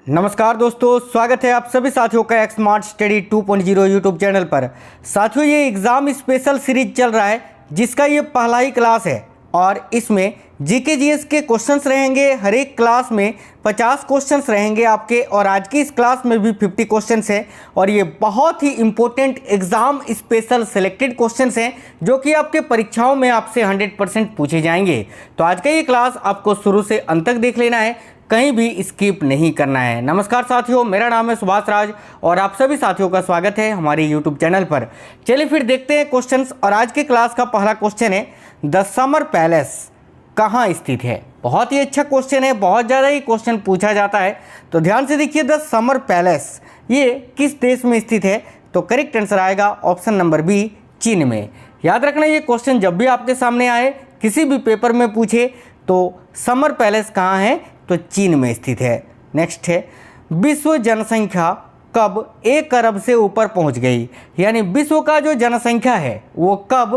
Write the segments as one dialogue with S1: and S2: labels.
S1: नमस्कार दोस्तों, स्वागत है आप सभी साथियों का एक स्मार्ट स्टडी 2.0 यूट्यूब चैनल पर। साथियों, ये एग्ज़ाम स्पेशल सीरीज चल रहा है जिसका ये पहला ही क्लास है और इसमें जीके जीएस के क्वेश्चंस रहेंगे। हर एक क्लास में 50 क्वेश्चंस रहेंगे आपके और आज की इस क्लास में भी 50 क्वेश्चंस हैं और ये बहुत ही important exam special selected questions हैं जो कि आपके परीक्षाओं में आपसे 100% पूछे जाएंगे। तो आज का ये क्लास आपको शुरू से अंत तक देख लेना है, कहीं भी स्किप नहीं करना है। नमस्कार साथियों, मेरा नाम है सुभाष राज और आप सभी साथियों का स्वागत है हमारे यूट्यूब चैनल पर। चलिए फिर देखते हैं क्वेश्चंस और आज के क्लास का पहला क्वेश्चन है, द समर पैलेस कहाँ स्थित है। बहुत ही अच्छा क्वेश्चन है, बहुत ज़्यादा ही क्वेश्चन पूछा जाता है, तो ध्यान से देखिए। द समर पैलेस ये किस देश में स्थित है? तो करेक्ट आंसर आएगा ऑप्शन नंबर बी, चीन में। याद रखना, ये क्वेश्चन जब भी आपके सामने आए, किसी भी पेपर में पूछे तो समर पैलेस कहाँ है तो चीन में स्थित है। नेक्स्ट है, विश्व जनसंख्या कब 1 अरब से ऊपर पहुंच गई? यानी विश्व का जो जनसंख्या है वो कब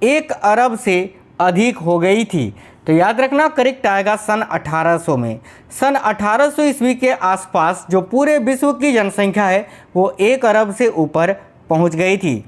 S1: 1 अरब से अधिक हो गई थी? तो याद रखना, करेक्ट आएगा सन 1800 में। सन 1800 ईस्वी के आसपास जो पूरे विश्व की जनसंख्या है वो 1 अरब से ऊपर पहुंच गई थी।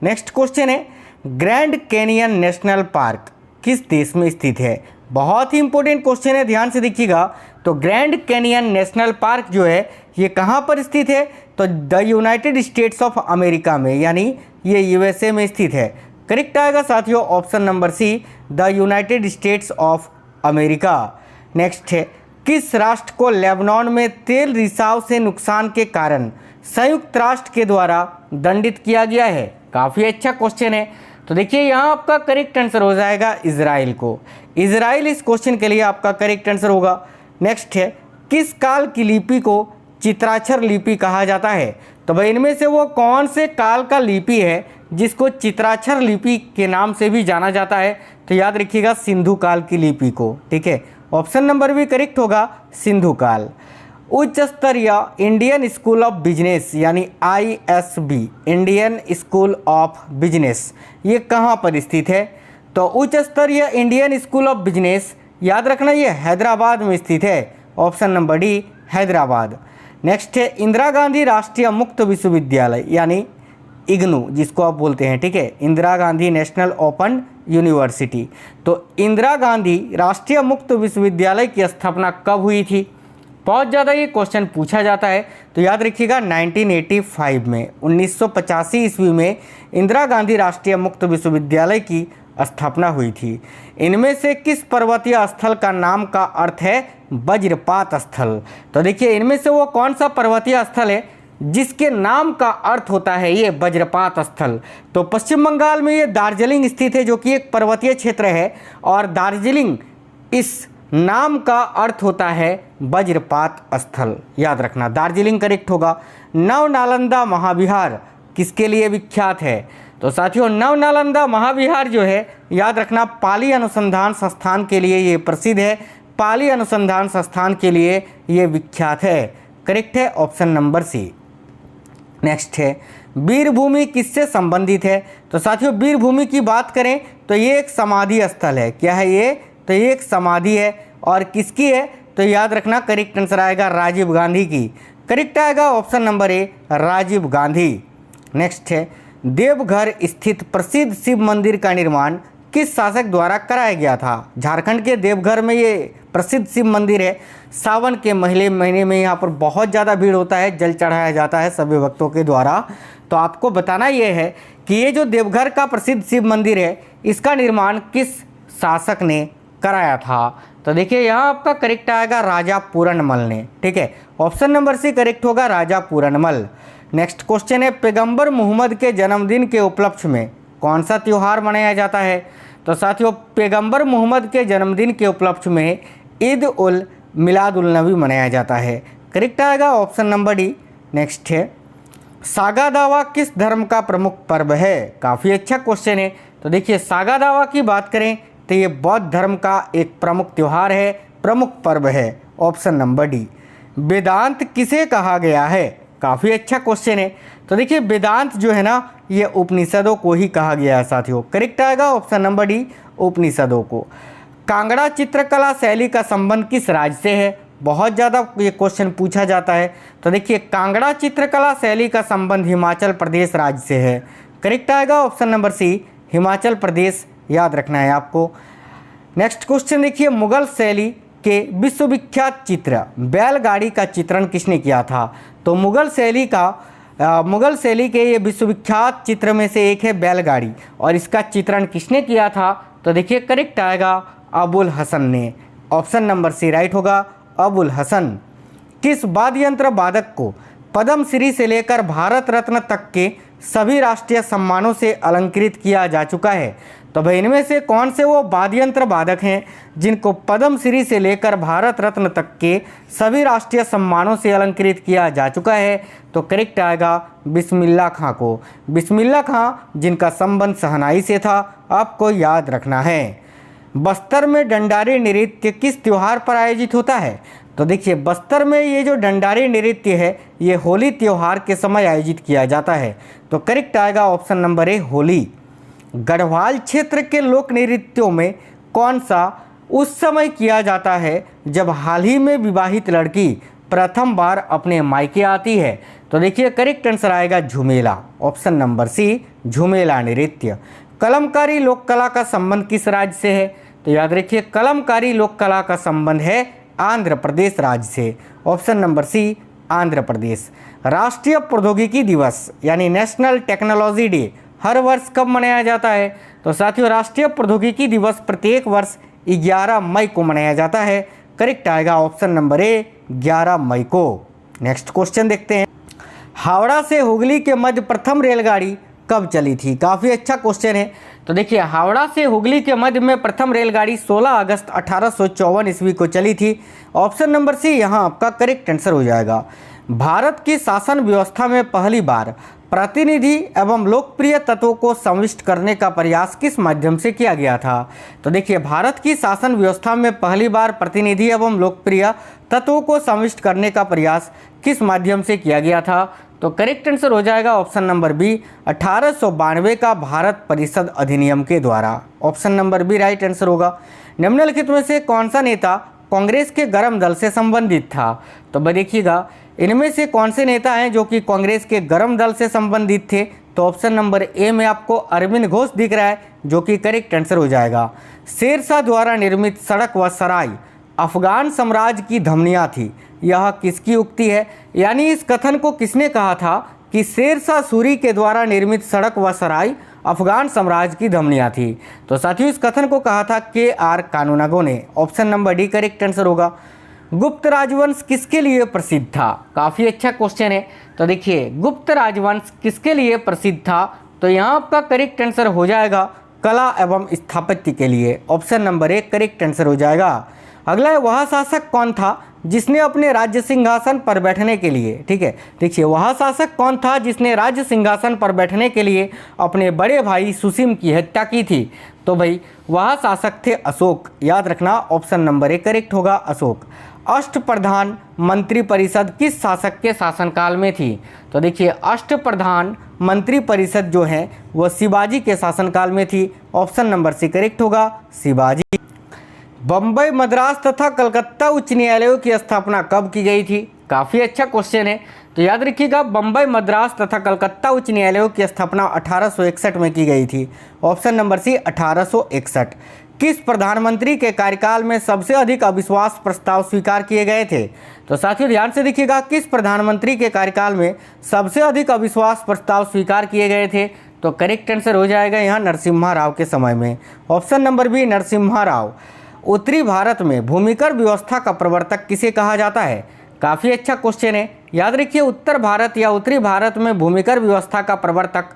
S1: नेक्स्ट क्वेश्चन है, ग्रैंड कैनियन नेशनल पार्क किस देश में स्थित है? बहुत ही इंपॉर्टेंट क्वेश्चन है, ध्यान से देखिएगा। तो ग्रैंड कैनियन नेशनल पार्क जो है ये कहाँ पर स्थित है? तो the United States of America में, यानी ये यूएसए में स्थित है। करेक्ट आएगा साथियों option number C, the United States of America. Next है, किस राष्ट्र को लेबनान में तेल रिसाव से नुकसान के कारण संयुक्त राष्ट्र के द्वारा दंडित किया गया है? काफ़ी अच्छा क्वेश्चन है। तो देखिए, यहाँ आपका करेक्ट आंसर हो जाएगा इजराइल को। इजराइल इस क्वेश्चन के लिए आपका करेक्ट आंसर होगा। नेक्स्ट है, किस काल की लिपि को चित्राक्षर लिपि कहा जाता है? तो भाई इनमें से वो कौन से काल का लिपि है जिसको चित्राक्षर लिपि के नाम से भी जाना जाता है? तो याद रखिएगा, सिंधु काल की लिपि को। ठीक है, ऑप्शन नंबर भी करेक्ट होगा, सिंधु काल। उच्च स्तरीय इंडियन स्कूल ऑफ बिजनेस यानी ISB, Indian school of business, ये कहाँ पर स्थित है? तो उच्च स्तरीय इंडियन स्कूल ऑफ बिजनेस, याद रखना, ये हैदराबाद में स्थित है। Option number D, Hyderabad. Next है, इंदिरा गांधी राष्ट्रीय मुक्त विश्वविद्यालय यानी इग्नू जिसको आप बोलते हैं, ठीक है, Indira Gandhi national open university. तो इंदिरा गांधी राष्ट्रीय मुक्त विश्वविद्यालय की स्थापना कब हुई थी? बहुत ज़्यादा ये क्वेश्चन पूछा जाता है, तो याद रखिएगा 1985 में, 1985 ईस्वी में इंदिरा गांधी राष्ट्रीय मुक्त विश्वविद्यालय की स्थापना हुई थी। इनमें से किस पर्वतीय स्थल का नाम का अर्थ है वज्रपात स्थल? तो देखिए, इनमें से वो कौन सा पर्वतीय स्थल है जिसके नाम का अर्थ होता है ये वज्रपात स्थल? तो पश्चिम बंगाल में ये दार्जिलिंग स्थित है जो कि एक पर्वतीय क्षेत्र है और दार्जिलिंग इस नाम का अर्थ होता है वज्रपात स्थल। याद रखना, दार्जिलिंग करेक्ट होगा। नवनालंदा महाविहार किसके लिए विख्यात है? तो साथियों, नवनालंदा महाविहार जो है, याद रखना, पाली अनुसंधान संस्थान के लिए ये प्रसिद्ध है। पाली अनुसंधान संस्थान के लिए ये विख्यात है। करेक्ट है ऑप्शन नंबर सी। नेक्स्ट है, वीरभूमि किससे संबंधित है? तो साथियों, वीरभूमि की बात करें तो ये एक समाधि स्थल है। क्या है ये? तो ये एक समाधि है और किसकी है? तो याद रखना, करेक्ट आंसर आएगा राजीव गांधी की। करेक्ट आएगा option number A, Rajiv Gandhi. Next है, देवघर स्थित प्रसिद्ध शिव मंदिर का निर्माण किस शासक द्वारा कराया गया था? झारखंड के देवघर में ये प्रसिद्ध शिव मंदिर है। सावन के महीने में यहाँ पर बहुत ज़्यादा भीड़ होता है, जल चढ़ाया जाता है सभी भक्तों के द्वारा। तो आपको बताना ये है कि ये जो देवघर का प्रसिद्ध शिव मंदिर है, इसका निर्माण किस शासक ने कराया था? तो देखिए, यहाँ आपका करेक्ट आएगा राजा पूरनमल ने। ठीक है, ऑप्शन नंबर सी करेक्ट होगा, राजा पूरनमल। नेक्स्ट क्वेश्चन है, पैगंबर मोहम्मद के जन्मदिन के उपलक्ष्य में कौन सा त्यौहार मनाया जाता है? तो साथियों, पैगंबर मोहम्मद के जन्मदिन के उपलक्ष्य में ईद उल मिलाद उल नबी मनाया जाता है। करेक्ट आएगा ऑप्शन नंबर डी। नेक्स्ट है, सागा दावा किस धर्म का प्रमुख पर्व है? काफ़ी अच्छा क्वेश्चन है। तो देखिए, सागा दावा की बात करें तो ये बौद्ध धर्म का एक प्रमुख त्यौहार है, प्रमुख पर्व है। Option number D. वेदांत किसे कहा गया है? काफ़ी अच्छा क्वेश्चन है। तो देखिए, वेदांत जो है ना, ये उपनिषदों को ही कहा गया है साथियों। करेक्ट आएगा ऑप्शन नंबर डी, उपनिषदों को। कांगड़ा चित्रकला शैली का संबंध किस राज्य से है? बहुत ज़्यादा ये क्वेश्चन पूछा जाता है। तो देखिए कांगड़ा चित्रकला शैली का संबंध हिमाचल प्रदेश राज्य से है। करेक्ट आएगा ऑप्शन नंबर सी, हिमाचल प्रदेश, याद रखना है आपको। नेक्स्ट क्वेश्चन देखिए, मुगल शैली के विश्वविख्यात चित्र बैलगाड़ी का चित्रण किसने किया था? तो मुगल शैली के ये विश्वविख्यात चित्र में से एक है बैलगाड़ी, और इसका चित्रण किसने किया था? तो देखिए करेक्ट आएगा अबुल हसन ने। ऑप्शन नंबर सी राइट होगा, अबुल हसन। किस वाद्य यंत्र वादक को पद्मश्री से लेकर भारत रत्न तक के सभी राष्ट्रीय सम्मानों से अलंकृत किया जा चुका है? तो भाई इनमें से कौन से वो वाद्य यंत्र वादक हैं जिनको पद्मश्री से लेकर भारत रत्न तक के सभी राष्ट्रीय सम्मानों से अलंकृत किया जा चुका है? तो करेक्ट आएगा बिस्मिल्लाह खां को। बिस्मिल्लाह खां जिनका संबंध शहनाई से था, आपको याद रखना है। बस्तर में डंडारी नृत्य किस त्योहार पर आयोजित होता है? तो देखिए बस्तर में ये जो डंडारी नृत्य है ये होली त्योहार के समय आयोजित किया जाता है। तो करेक्ट आएगा ऑप्शन नंबर ए, होली। गढ़वाल क्षेत्र के लोक नृत्यों में कौन सा उस समय किया जाता है जब हाल ही में विवाहित लड़की प्रथम बार अपने मायके आती है? तो देखिए करेक्ट आंसर आएगा झुमेला। ऑप्शन नंबर सी, झुमेला नृत्य। कलमकारी लोक कला का संबंध किस राज्य से है? तो याद रखिए कलमकारी लोक कला का संबंध है आंध्र प्रदेश राज्य से। ऑप्शन नंबर सी, आंध्र प्रदेश। राष्ट्रीय प्रौद्योगिकी दिवस यानी नेशनल टेक्नोलॉजी डे हर वर्ष कब मनाया जाता है? तो साथियों राष्ट्रीय प्रौद्योगिकी दिवस प्रत्येक वर्ष 11 मई को मनाया जाता है। करेक्ट आएगा ऑप्शन नंबर ए, 11 मई को। नेक्स्ट क्वेश्चन देखते हैं, हावड़ा से हुगली के मध्य प्रथम रेलगाड़ी कब चली थी? काफ़ी अच्छा क्वेश्चन है। तो देखिए हावड़ा से हुगली के मध्य में प्रथम रेलगाड़ी 16 अगस्त 1854 ईस्वी को चली थी। ऑप्शन नंबर सी यहाँ आपका करेक्ट आंसर हो जाएगा। भारत की शासन व्यवस्था में पहली बार प्रतिनिधि एवं लोकप्रिय तत्वों को समाविष्ट करने का प्रयास किस माध्यम से किया गया था? तो देखिए भारत की शासन व्यवस्था में पहली बार प्रतिनिधि एवं लोकप्रिय तत्वों को समाविष्ट करने का प्रयास किस माध्यम से किया गया था? तो करेक्ट आंसर हो जाएगा ऑप्शन नंबर बी, 1892 का भारत परिषद अधिनियम के द्वारा। Option number B right answer होगा। निम्नलिखित में से कौन सा नेता कांग्रेस के गर्म दल से संबंधित था? तो देखिएगा इनमें से कौन से नेता हैं जो कि कांग्रेस के गर्म दल से संबंधित थे? तो ऑप्शन नंबर ए में आपको अरविंद घोष दिख रहा है, जो कि करेक्ट आंसर हो जाएगा। शेरशाह द्वारा निर्मित सड़क व सराय अफगान साम्राज्य की धमनियाँ थी, यह किसकी उक्ति है? यानी इस कथन को किसने कहा था कि शेरशाह सूरी के द्वारा निर्मित सड़क व सराय अफगान साम्राज्य की धमनियाँ थी? तो साथियों इस कथन को कहा था KR कानूनगो ने। Option number D correct answer होगा। गुप्त राजवंश किसके लिए प्रसिद्ध था? काफ़ी अच्छा क्वेश्चन है। तो देखिए गुप्त राजवंश किसके लिए प्रसिद्ध था? तो यहाँ आपका करेक्ट आंसर हो जाएगा कला एवं स्थापत्य के लिए। Option number A correct answer हो जाएगा। अगला है, वह शासक कौन था जिसने अपने राज्य सिंहासन पर बैठने के लिए, ठीक है, देखिए वह शासक कौन था जिसने राज्य सिंहासन पर बैठने के लिए अपने बड़े भाई सुसीम की हत्या की थी? तो भाई वह शासक थे अशोक। याद रखना ऑप्शन नंबर ए करेक्ट होगा, अशोक। अष्टप्रधान मंत्रिपरिषद किस शासक के शासनकाल में थी? तो देखिए अष्टप्रधान मंत्रिपरिषद जो है वह शिवाजी के शासनकाल में थी। ऑप्शन नंबर सी करेक्ट होगा, शिवाजी। बम्बई, मद्रास तथा कलकत्ता उच्च न्यायालयों की स्थापना कब की गई थी? काफ़ी अच्छा क्वेश्चन है। तो याद रखिएगा बम्बई, मद्रास तथा कलकत्ता उच्च न्यायालयों की स्थापना 1861 में की गई थी। Option number C 1861। किस प्रधानमंत्री के कार्यकाल में सबसे अधिक अविश्वास प्रस्ताव स्वीकार किए गए थे? तो साथियों ध्यान से देखिएगा किस प्रधानमंत्री के कार्यकाल में सबसे अधिक अविश्वास प्रस्ताव स्वीकार किए गए थे? तो करेक्ट आंसर हो जाएगा यहाँ नरसिम्हा राव के समय में। Option number B Narasimha Rao. उत्तरी भारत में भूमिकर व्यवस्था का प्रवर्तक किसे कहा जाता है? काफ़ी अच्छा क्वेश्चन है। याद रखिए उत्तर भारत या उत्तरी भारत में भूमिकर व्यवस्था का प्रवर्तक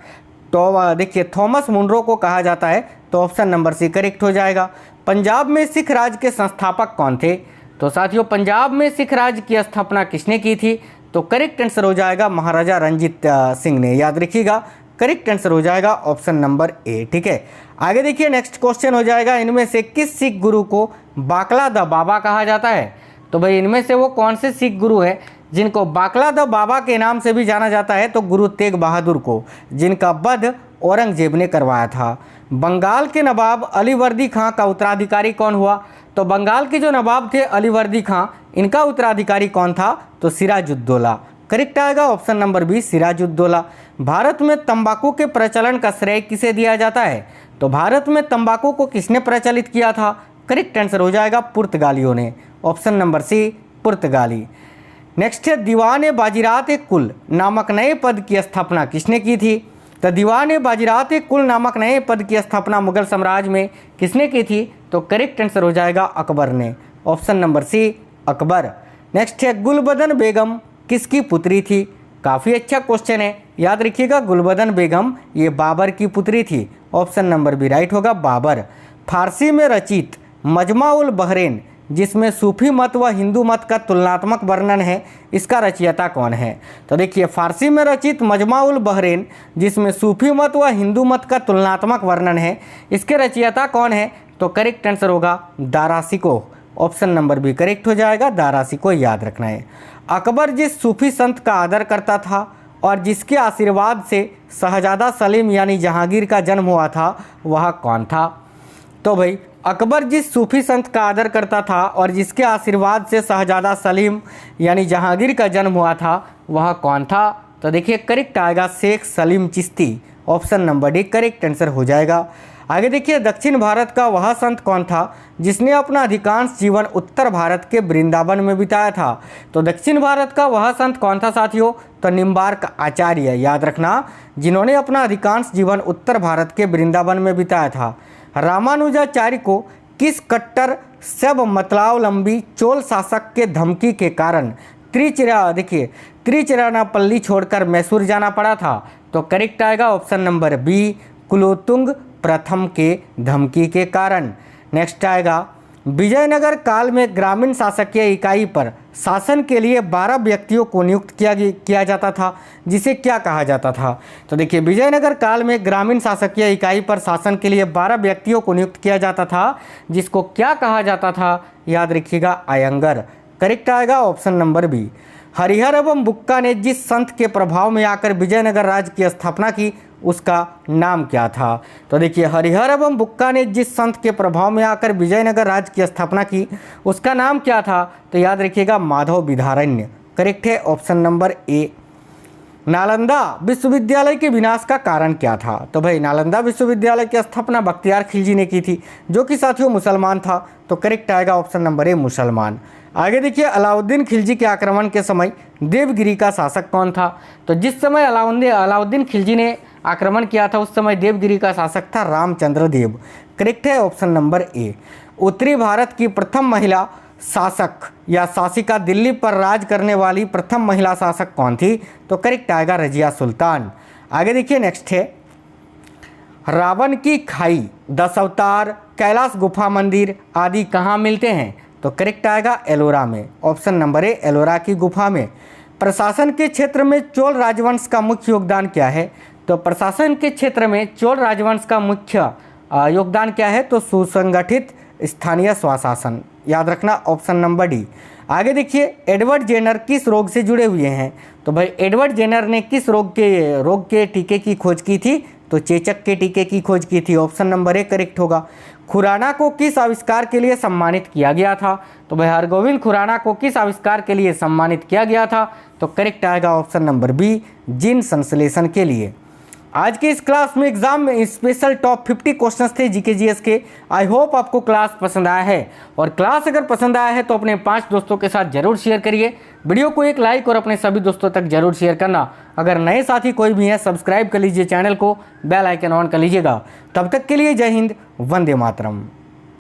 S1: तो देखिए थॉमस मुनरो को कहा जाता है। तो ऑप्शन नंबर सी करेक्ट हो जाएगा। पंजाब में सिख राज के संस्थापक कौन थे? तो साथियों पंजाब में सिख राज की स्थापना किसने की थी? तो करेक्ट आंसर हो जाएगा महाराजा रंजीत सिंह ने। याद रखिएगा करेक्ट आंसर हो जाएगा ऑप्शन नंबर ए। ठीक है, आगे देखिए नेक्स्ट क्वेश्चन हो जाएगा, इनमें से किस सिख गुरु को बाकला द बाबा कहा जाता है? तो भाई इनमें से वो कौन से सिख गुरु हैं जिनको बाकला द बाबा के नाम से भी जाना जाता है? तो गुरु तेग बहादुर को, जिनका वध औरंगजेब ने करवाया था। बंगाल के नवाब अलीवर्दी खां का उत्तराधिकारी कौन हुआ? तो बंगाल के जो नवाब थे अलीवर्दी खां, इनका उत्तराधिकारी कौन था? तो सिराजुद्दौला। करेक्ट आएगा ऑप्शन नंबर बी, सिराजुद्दौला। भारत में तंबाकू के प्रचलन का श्रेय किसे दिया जाता है? तो भारत में तंबाकू को किसने प्रचलित किया था? करेक्ट आंसर हो जाएगा पुर्तगालियों ने। ऑप्शन नंबर सी, पुर्तगाली। नेक्स्ट है, दीवान बाजीरात कुल नामक नए पद की स्थापना किसने की थी? तो दीवान बाजीरात कुल नामक नए पद की स्थापना मुगल साम्राज्य में किसने की थी? तो करेक्ट आंसर हो जाएगा अकबर ने। Option number C, Akbar. Next है, गुलबदन बेगम किसकी पुत्री थी? काफ़ी अच्छा क्वेश्चन है, याद रखिएगा। गुलबदन बेगम ये बाबर की पुत्री थी। ऑप्शन नंबर बी राइट होगा, बाबर। फारसी में रचित मजमा उल बहरैन, जिसमें सूफी मत व हिंदू मत का तुलनात्मक वर्णन है, इसका रचयिता कौन है? तो देखिए, फारसी में रचित मजमा उल बहरैन, जिसमें सूफी मत व हिंदू मत का तुलनात्मक वर्णन है, इसके रचयिता कौन है? तो करेक्ट आंसर होगा दारासिको। ऑप्शन नंबर बी करेक्ट हो जाएगा, दारासिको याद रखना है। अकबर जिस सूफी संत का आदर करता था और जिसके आशीर्वाद से शहजादा सलीम यानी जहांगीर का जन्म हुआ था, वह कौन था? तो भाई, अकबर जिस सूफी संत का आदर करता था और जिसके आशीर्वाद से शहजादा सलीम यानी जहांगीर का जन्म हुआ था, वह कौन था? तो देखिए, करेक्ट आएगा Sheikh Salim Chishti. Option number D correct answer हो जाएगा। आगे देखिए, दक्षिण भारत का वह संत कौन था जिसने अपना अधिकांश जीवन उत्तर भारत के वृंदावन में बिताया था? तो दक्षिण भारत का वह संत कौन था साथियों? तो निम्बार्क आचार्य, याद रखना, जिन्होंने अपना अधिकांश जीवन उत्तर भारत के वृंदावन में बिताया था। रामानुजाचार्य को किस कट्टर सब मतलावलंबी चोल शासक के धमकी के कारण त्रिचिरापल्ली छोड़कर मैसूर जाना पड़ा था? तो करेक्ट आएगा ऑप्शन नंबर बी, कुलोत्तुंग प्रथम के धमकी के कारण। नेक्स्ट आएगा, विजयनगर काल में ग्रामीण शासकीय इकाई पर शासन के लिए 12 व्यक्तियों को नियुक्त किया जाता था, जिसे क्या कहा जाता था? तो देखिए, विजयनगर काल में ग्रामीण शासकीय इकाई पर शासन के लिए 12 व्यक्तियों को नियुक्त किया जाता था, जिसको क्या कहा जाता था? याद रखिएगा, आयंगर। करेक्ट आएगा ऑप्शन नंबर बी। हरिहर एवं बुक्का ने जिस संत के प्रभाव में आकर विजयनगर राज्य की स्थापना की, उसका नाम क्या था? तो देखिए, हरिहर एवं बुक्का ने जिस संत के प्रभाव में आकर विजयनगर राज्य की स्थापना की, उसका नाम क्या था? तो याद रखिएगा, माधव विधारण्य। करेक्ट है ऑप्शन नंबर ए। नालंदा विश्वविद्यालय के विनाश का कारण क्या था? तो भाई, नालंदा विश्वविद्यालय की स्थापना बख्तियार खिलजी ने की थी, जो कि साथियों मुसलमान था। तो करेक्ट आएगा ऑप्शन नंबर ए, मुसलमान। आगे देखिए, अलाउद्दीन खिलजी के आक्रमण के समय देवगिरी का शासक कौन था? तो जिस समय अलाउद्दीन खिलजी ने आक्रमण किया था, उस समय देवगिरी का शासक था रामचंद्र देव। करेक्ट है ऑप्शन नंबर ए। उत्तरी भारत की प्रथम महिला शासक या शासिका, दिल्ली पर राज करने वाली प्रथम महिला शासक कौन थी? तो करेक्ट आएगा रजिया सुल्तान। आगे देखिए, नेक्स्ट है, रावण की खाई, 10 अवतार, कैलाश गुफा मंदिर आदि कहाँ मिलते हैं? तो करेक्ट आएगा एलोरा में। ऑप्शन नंबर ए, एलोरा की गुफा में। प्रशासन के क्षेत्र में चोल राजवंश का मुख्य योगदान क्या है? तो प्रशासन के क्षेत्र में चोल राजवंश का मुख्य योगदान क्या है? तो सुसंगठित स्थानीय स्वशासन। याद रखना ऑप्शन नंबर डी। आगे देखिए, एडवर्ड जेनर किस रोग से जुड़े हुए हैं? तो भाई, एडवर्ड जेनर ने किस रोग के टीके की खोज की थी? तो चेचक के टीके की खोज की थी। ऑप्शन नंबर ए करेक्ट होगा। खुराना को किस आविष्कार के लिए सम्मानित किया गया था? तो भाई, हरगोविंद खुराना को किस आविष्कार के लिए सम्मानित किया गया था? तो करेक्ट आएगा ऑप्शन नंबर बी, जीन संश्लेषण के लिए। आज के इस क्लास में एग्जाम में स्पेशल टॉप 50 क्वेश्चंस थे जीके जीएस के। आई होप आपको क्लास पसंद आया है, और क्लास अगर पसंद आया है तो अपने 5 दोस्तों के साथ जरूर शेयर करिए। वीडियो को एक लाइक और अपने सभी दोस्तों तक जरूर शेयर करना। अगर नए साथी कोई भी है, सब्सक्राइब कर लीजिए चैनल को, बेल आइकन ऑन कर लीजिएगा। तब तक के लिए जय हिंद, वंदे मातरम।